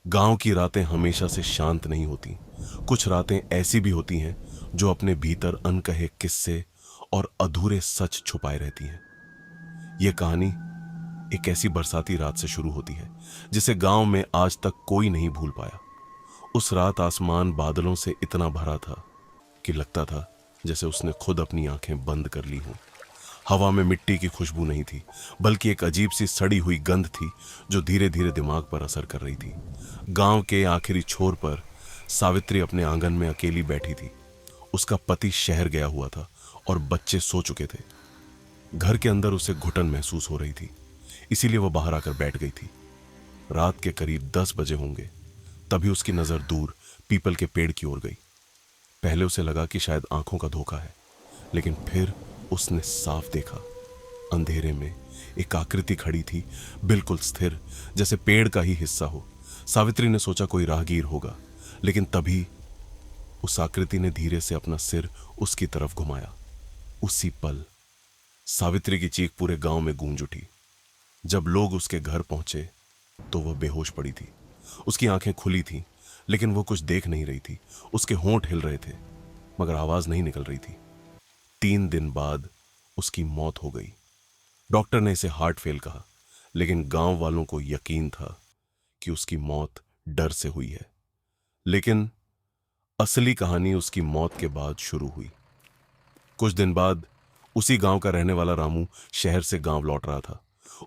गांव की रातें हमेशा से शांत नहीं होती। कुछ रातें ऐसी भी होती हैं जो अपने भीतर अनकहे किस्से और अधूरे सच छुपाए रहती हैं। यह कहानी एक ऐसी बरसाती रात से शुरू होती है जिसे गांव में आज तक कोई नहीं भूल पाया। उस रात आसमान बादलों से इतना भरा था कि लगता था जैसे उसने खुद अपनी आंखें बंद कर ली हों। हवा में मिट्टी की खुशबू नहीं थी, बल्कि एक अजीब सी सड़ी हुई गंध थी जो धीरे धीरे दिमाग पर असर कर रही थी। गांव के आखिरी छोर पर सावित्री अपने आंगन में अकेली बैठी थी। उसका पति शहर गया हुआ था और बच्चे सो चुके थे। घर के अंदर उसे घुटन महसूस हो रही थी, इसीलिए वह बाहर आकर बैठ गई थी। रात के करीब 10 बजे होंगे, तभी उसकी नजर दूर पीपल के पेड़ की ओर गई। पहले उसे लगा कि शायद आंखों का धोखा है, लेकिन फिर उसने साफ देखा। अंधेरे में एक आकृति खड़ी थी, बिल्कुल स्थिर, जैसे पेड़ का ही हिस्सा हो। सावित्री ने सोचा कोई राहगीर होगा, लेकिन तभी उस आकृति ने धीरे से अपना सिर उसकी तरफ घुमाया। उसी पल सावित्री की चीख पूरे गांव में गूंज उठी। जब लोग उसके घर पहुंचे तो वह बेहोश पड़ी थी। उसकी आंखें खुली थीं, लेकिन वो कुछ देख नहीं रही थी। उसके होंठ हिल रहे थे, मगर आवाज नहीं निकल रही थी। 3 दिन बाद उसकी मौत हो गई। डॉक्टर ने इसे हार्ट फेल कहा, लेकिन गांव वालों को यकीन था कि उसकी मौत डर से हुई है। लेकिन असली कहानी उसकी मौत के बाद शुरू हुई। कुछ दिन बाद उसी गांव का रहने वाला रामू शहर से गांव लौट रहा था।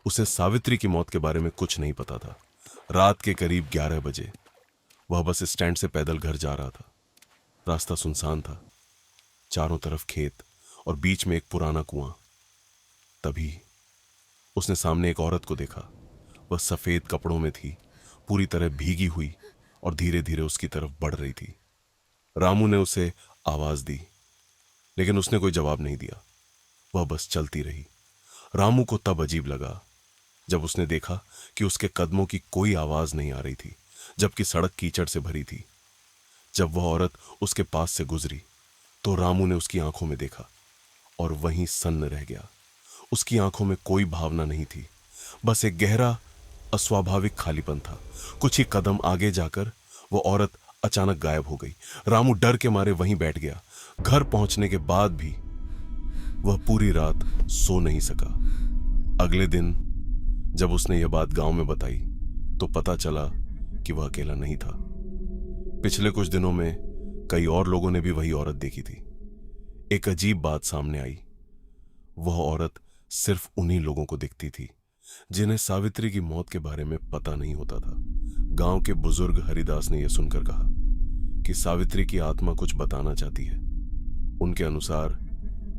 उसे सावित्री की मौत के बारे में कुछ नहीं पता था। रात के करीब 11 बजे वह बस स्टैंड से पैदल घर जा रहा था। रास्ता सुनसान था, चारों तरफ खेत और बीच में एक पुराना कुआं। तभी उसने सामने एक औरत को देखा। वह सफेद कपड़ों में थी, पूरी तरह भीगी हुई, और धीरे धीरे उसकी तरफ बढ़ रही थी। रामू ने उसे आवाज दी, लेकिन उसने कोई जवाब नहीं दिया। वह बस चलती रही। रामू को तब अजीब लगा जब उसने देखा कि उसके कदमों की कोई आवाज नहीं आ रही थी, जबकि सड़क कीचड़ से भरी थी। जब वह औरत उसके पास से गुजरी तो रामू ने उसकी आंखों में देखा और वहीं सन्न रह गया। उसकी आंखों में कोई भावना नहीं थी, बस एक गहरा अस्वाभाविक खालीपन था। कुछ ही कदम आगे जाकर वो औरत अचानक गायब हो गई। रामू डर के मारे वहीं बैठ गया। घर पहुंचने के बाद भी वह पूरी रात सो नहीं सका। अगले दिन जब उसने यह बात गांव में बताई तो पता चला कि वह अकेला नहीं था। पिछले कुछ दिनों में कई और लोगों ने भी वही औरत देखी थी। एक अजीब बात सामने आई। वह औरत सिर्फ उन्हीं लोगों को दिखती थी जिन्हें सावित्री की मौत के बारे में पता नहीं होता था। गांव के बुजुर्ग हरिदास ने यह सुनकर कहा कि सावित्री की आत्मा कुछ बताना चाहती है। उनके अनुसार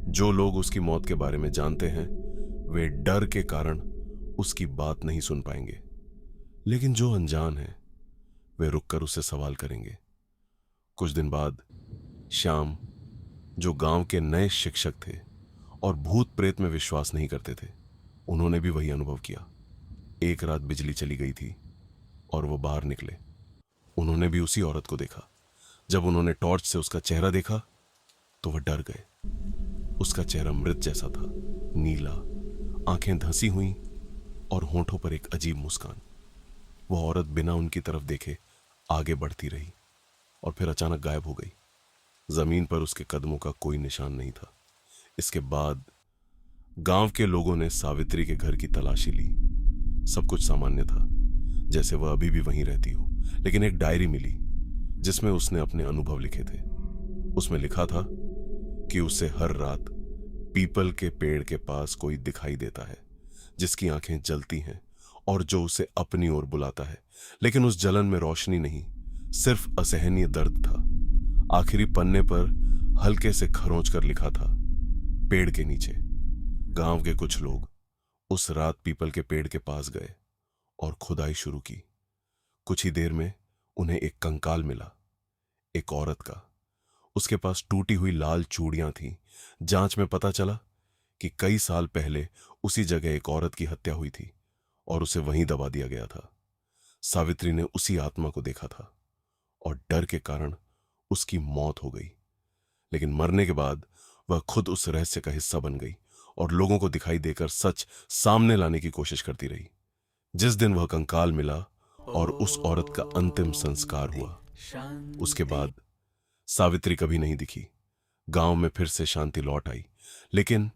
जो लोग उसकी मौत के बारे में जानते हैं वे डर के कारण उसकी बात नहीं सुन पाएंगे, लेकिन जो अनजान हैं वे रुककर उससे सवाल करेंगे। कुछ दिन बाद श्याम, जो गांव के नए शिक्षक थे और भूत प्रेत में विश्वास नहीं करते थे, उन्होंने भी वही अनुभव किया। एक रात बिजली चली गई थी और वो बाहर निकले। उन्होंने भी उसी औरत को देखा। जब उन्होंने टॉर्च से उसका चेहरा देखा तो वह डर गए। उसका चेहरा मृत जैसा था, नीला, आंखें धंसी हुई और होंठों पर एक अजीब मुस्कान। वह औरत बिना उनकी तरफ देखे आगे बढ़ती रही और फिर अचानक गायब हो गई। जमीन पर उसके कदमों का कोई निशान नहीं था। इसके बाद गांव के लोगों ने सावित्री के घर की तलाशी ली। सब कुछ सामान्य था, जैसे वह अभी भी वहीं रहती हो, लेकिन एक डायरी मिली जिसमें उसने अपने अनुभव लिखे थे। उसमें लिखा था कि उसे हर रात पीपल के पेड़ के पास कोई दिखाई देता है जिसकी आंखें जलती हैं और जो उसे अपनी ओर बुलाता है, लेकिन उस जलन में रोशनी नहीं, सिर्फ असहनीय दर्द था। आखिरी पन्ने पर हल्के से खरोंच कर लिखा था, पेड़ के नीचे। गांव के कुछ लोग उस रात पीपल के पेड़ के पास गए और खुदाई शुरू की। कुछ ही देर में उन्हें एक कंकाल मिला, एक औरत का। उसके पास टूटी हुई लाल चूड़ियां थीं। जांच में पता चला कि कई साल पहले उसी जगह एक औरत की हत्या हुई थी और उसे वहीं दबा दिया गया था। सावित्री ने उसी आत्मा को देखा था और डर के कारण उसकी मौत हो गई, लेकिन मरने के बाद वह खुद उस रहस्य का हिस्सा बन गई और लोगों को दिखाई देकर सच सामने लाने की कोशिश करती रही। जिस दिन वह कंकाल मिला और उस औरत का अंतिम संस्कार हुआ। उसके बाद सावित्री कभी नहीं दिखी। गांव में फिर से शांति लौट आई। लेकिन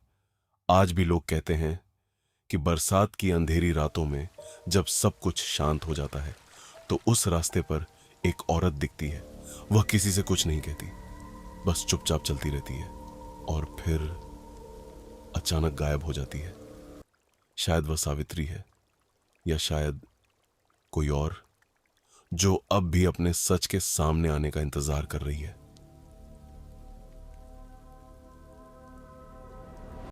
आज भी लोग कहते हैं कि बरसात की अंधेरी रातों में जब सब कुछ शांत हो जाता है तो उस रास्ते पर एक औरत दिखती है। वह किसी से कुछ नहीं कहती, बस चुपचाप चलती रहती है और फिर अचानक गायब हो जाती है। शायद वह सावित्री है, या शायद कोई और, जो अब भी अपने सच के सामने आने का इंतजार कर रही है।